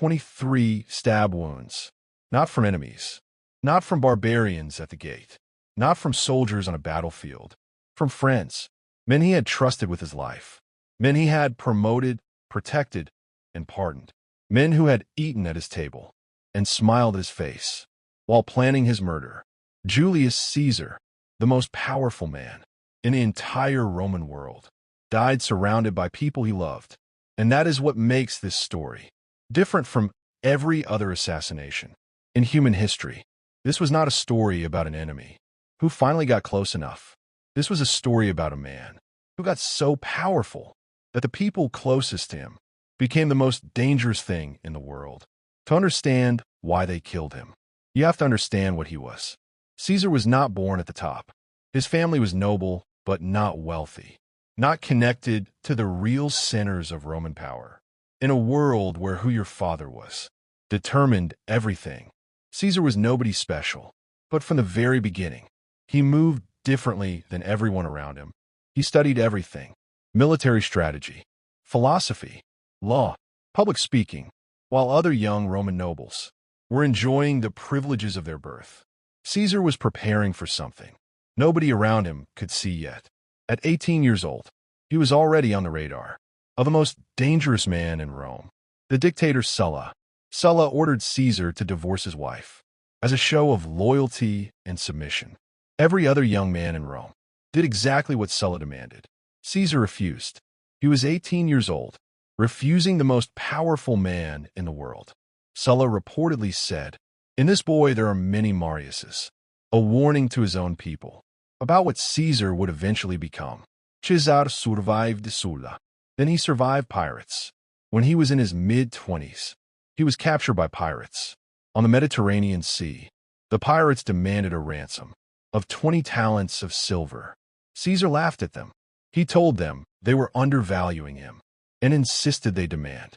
23 stab wounds, not from enemies, not from barbarians at the gate, not from soldiers on a battlefield, from friends, men he had trusted with his life, men he had promoted, protected, and pardoned, men who had eaten at his table and smiled at his face while planning his murder. Julius Caesar, the most powerful man in the entire Roman world, died surrounded by people he loved. And that is what makes this story different from every other assassination in human history. This was not a story about an enemy who finally got close enough. This was a story about a man who got so powerful that the people closest to him became the most dangerous thing in the world. To understand why they killed him, you have to understand what he was. Caesar was not born at the top. His family was noble, but not wealthy, not connected to the real centers of Roman power. In a world where who your father was determined everything, Caesar was nobody special. But from the very beginning, he moved differently than everyone around him. He studied everything: military strategy, philosophy, law, public speaking, while other young Roman nobles were enjoying the privileges of their birth. Caesar was preparing for something nobody around him could see yet. At 18 years old, he was already on the radar of the most dangerous man in Rome, the dictator Sulla. Sulla ordered Caesar to divorce his wife as a show of loyalty and submission. Every other young man in Rome did exactly what Sulla demanded. Caesar refused. He was 18 years old, refusing the most powerful man in the world. Sulla reportedly said, "In this boy there are many Mariuses," a warning to his own people about what Caesar would eventually become. Caesar survived Sulla. Then he survived pirates. When he was in his mid-20s, he was captured by pirates on the Mediterranean Sea. The pirates demanded a ransom of 20 talents of silver. Caesar laughed at them. He told them they were undervaluing him and insisted they demand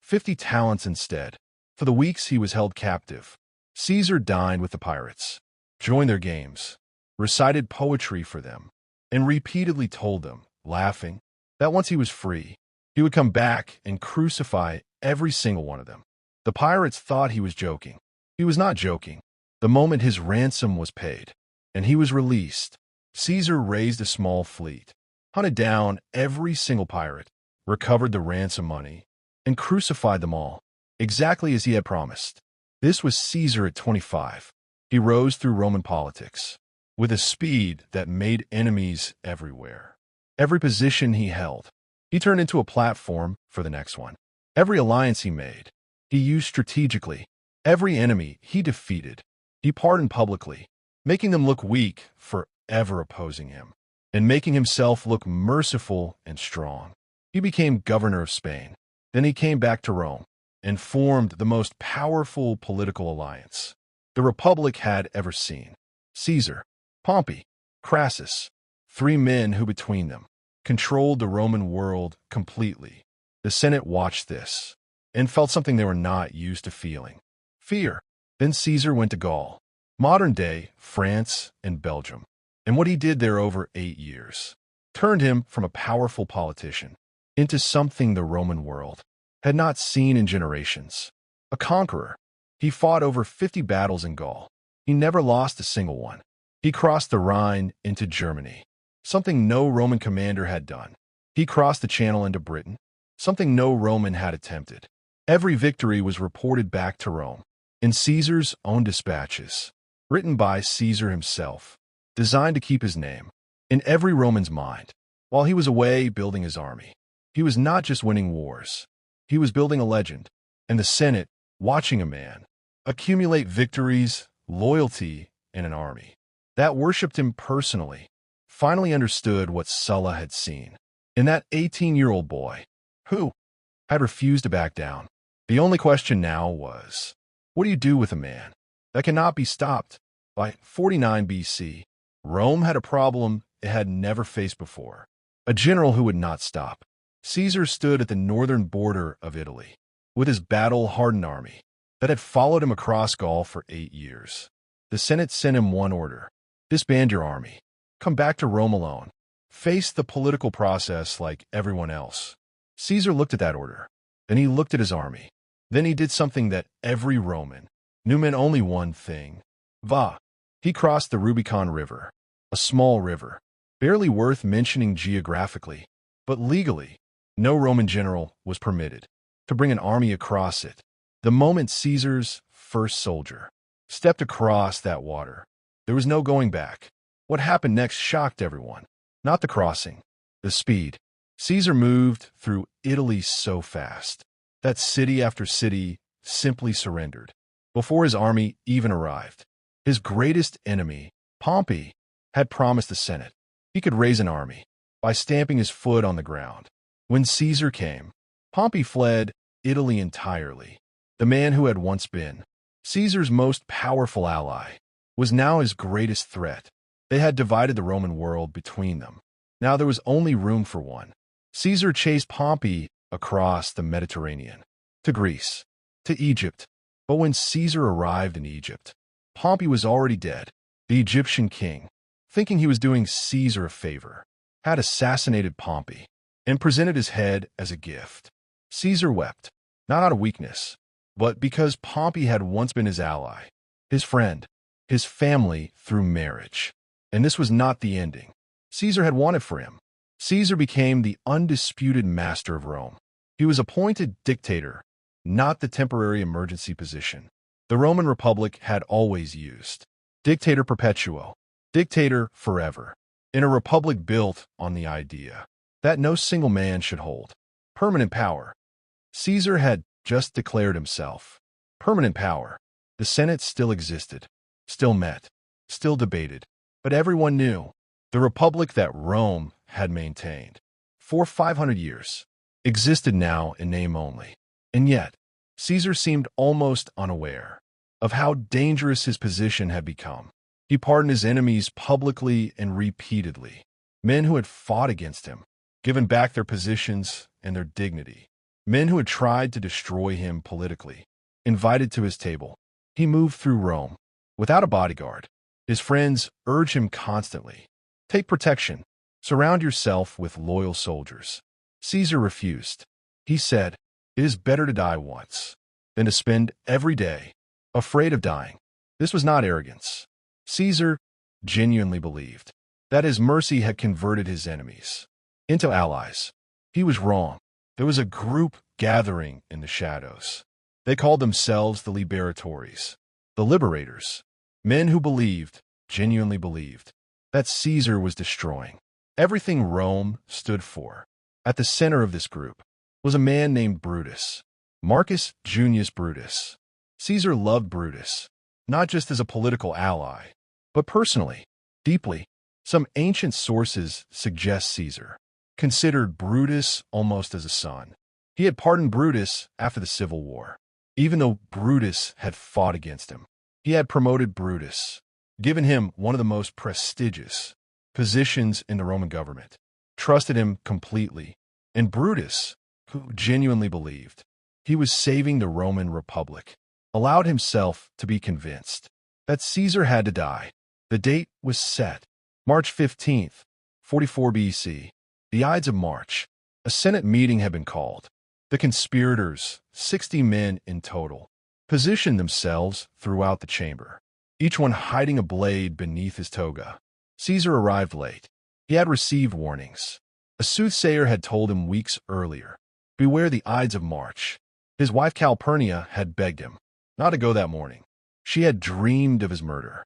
50 talents instead. For the weeks he was held captive, Caesar dined with the pirates, joined their games, recited poetry for them, and repeatedly told them, laughing, that once he was free, he would come back and crucify every single one of them. The pirates thought he was joking. He was not joking. The moment his ransom was paid and he was released, Caesar raised a small fleet, hunted down every single pirate, recovered the ransom money, and crucified them all, exactly as he had promised. This was Caesar at 25. He rose through Roman politics with a speed that made enemies everywhere. Every position he held, he turned into a platform for the next one. Every alliance he made, he used strategically. Every enemy he defeated, he pardoned publicly, making them look weak for ever opposing him, and making himself look merciful and strong. He became governor of Spain. Then he came back to Rome and formed the most powerful political alliance the Republic had ever seen. Caesar, Pompey, Crassus, 3 men who between them controlled the Roman world completely. The Senate watched this and felt something they were not used to feeling: fear. Then Caesar went to Gaul, modern-day France and Belgium, and what he did there over 8 years turned him from a powerful politician into something the Roman world had not seen in generations: a conqueror. He fought over 50 battles in Gaul. He never lost a single one. He crossed the Rhine into Germany, something no Roman commander had done. He crossed the Channel into Britain, something no Roman had attempted. Every victory was reported back to Rome in Caesar's own dispatches, written by Caesar himself, designed to keep his name in every Roman's mind. While he was away building his army, he was not just winning wars. He was building a legend, and the Senate, watching a man accumulate victories, loyalty, and an army that worshipped him personally, finally understood what Sulla had seen in that 18-year-old boy who had refused to back down. The only question now was, what do you do with a man that cannot be stopped? By 49 BC, Rome had a problem it had never faced before: a general who would not stop. Caesar stood at the northern border of Italy with his battle-hardened army that had followed him across Gaul for 8 years. The Senate sent him one order: disband your army. Come back to Rome alone. Face the political process like everyone else. Caesar looked at that order. Then he looked at his army. Then he did something that every Roman knew meant only one thing. Va. He crossed the Rubicon River, a small river, barely worth mentioning geographically, but legally, no Roman general was permitted to bring an army across it. The moment Caesar's first soldier stepped across that water, there was no going back. What happened next shocked everyone. Not the crossing, the speed. Caesar moved through Italy so fast that city after city simply surrendered before his army even arrived. His greatest enemy, Pompey, had promised the Senate he could raise an army by stamping his foot on the ground. When Caesar came, Pompey fled Italy entirely. The man who had once been Caesar's most powerful ally was now his greatest threat. They had divided the Roman world between them. Now there was only room for one. Caesar chased Pompey across the Mediterranean, to Greece, to Egypt. But when Caesar arrived in Egypt, Pompey was already dead. The Egyptian king, thinking he was doing Caesar a favor, had assassinated Pompey and presented his head as a gift. Caesar wept, not out of weakness, but because Pompey had once been his ally, his friend, his family through marriage. And this was not the ending Caesar had wanted for him. Caesar became the undisputed master of Rome. He was appointed dictator, not the temporary emergency position the Roman Republic had always used. Dictator perpetuo, dictator forever, in a republic built on the idea that no single man should hold permanent power. Caesar had just declared himself permanent power. The Senate still existed, still met, still debated, but everyone knew the republic that Rome had maintained for 500 years existed now in name only. And yet, Caesar seemed almost unaware of how dangerous his position had become. He pardoned his enemies publicly and repeatedly, men who had fought against him, given back their positions and their dignity, men who had tried to destroy him politically, invited to his table. He moved through Rome without a bodyguard. His friends urged him constantly, take protection, surround yourself with loyal soldiers. Caesar refused. He said, it is better to die once than to spend every day afraid of dying. This was not arrogance. Caesar genuinely believed that his mercy had converted his enemies into allies. He was wrong. There was a group gathering in the shadows. They called themselves the Liberatores, the Liberators, men who believed, genuinely believed, that Caesar was destroying everything Rome stood for. At the center of this group was a man named Brutus, Marcus Junius Brutus. Caesar loved Brutus, not just as a political ally, but personally, deeply. Some ancient sources suggest Caesar considered Brutus almost as a son. He had pardoned Brutus after the Civil War. Even though Brutus had fought against him, he had promoted Brutus, given him one of the most prestigious positions in the Roman government, trusted him completely. And Brutus, who genuinely believed he was saving the Roman Republic, allowed himself to be convinced that Caesar had to die. The date was set, March 15th, 44 BC, the Ides of March. A Senate meeting had been called. The conspirators, 60 men in total, positioned themselves throughout the chamber, each one hiding a blade beneath his toga. Caesar arrived late. He had received warnings. A soothsayer had told him weeks earlier, beware the Ides of March. His wife Calpurnia had begged him not to go that morning. She had dreamed of his murder.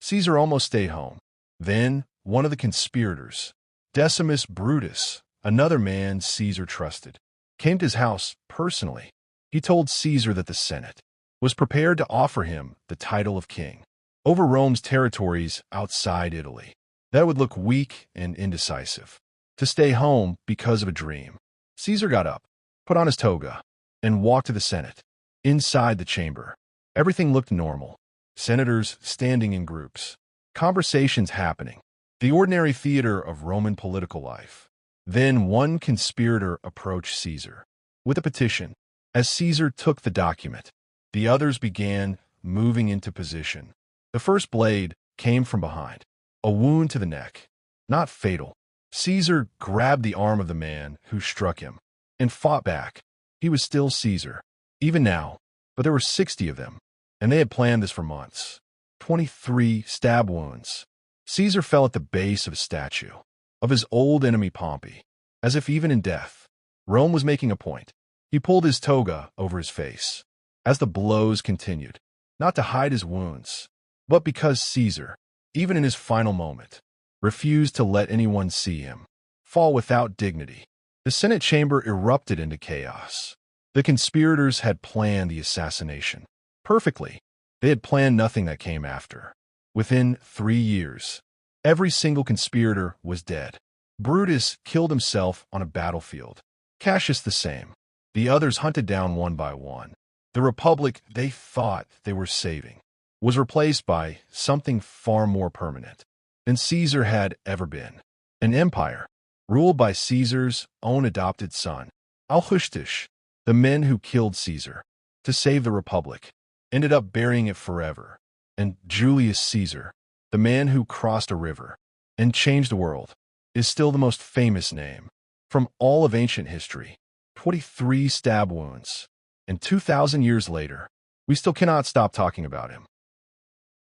Caesar almost stayed home. Then, one of the conspirators, Decimus Brutus, another man Caesar trusted, came to his house personally. He told Caesar that the Senate was prepared to offer him the title of king over Rome's territories outside Italy. That would look weak and indecisive. To stay home because of a dream. Caesar got up, put on his toga, and walked to the Senate. Inside the chamber, everything looked normal. Senators standing in groups, conversations happening, the ordinary theater of Roman political life. Then one conspirator approached Caesar with a petition. As Caesar took the document, the others began moving into position. The first blade came from behind, a wound to the neck, not fatal. Caesar grabbed the arm of the man who struck him and fought back. He was still Caesar. even now, but there were 60 of them, and they had planned this for months. 23 stab wounds. Caesar fell at the base of a statue of his old enemy Pompey, as if even in death, Rome was making a point. He pulled his toga over his face as the blows continued, not to hide his wounds, but because Caesar, even in his final moment, refused to let anyone see him fall without dignity. The Senate chamber erupted into chaos. The conspirators had planned the assassination perfectly. They had planned nothing that came after. Within 3 years, every single conspirator was dead. Brutus killed himself on a battlefield. Cassius the same. The others hunted down one by one. The republic they thought they were saving was replaced by something far more permanent than Caesar had ever been. An empire ruled by Caesar's own adopted son, Augustus. The men who killed Caesar to save the republic ended up burying it forever. And Julius Caesar, the man who crossed a river and changed the world, is still the most famous name from all of ancient history. 23 stab wounds. And 2,000 years later, we still cannot stop talking about him.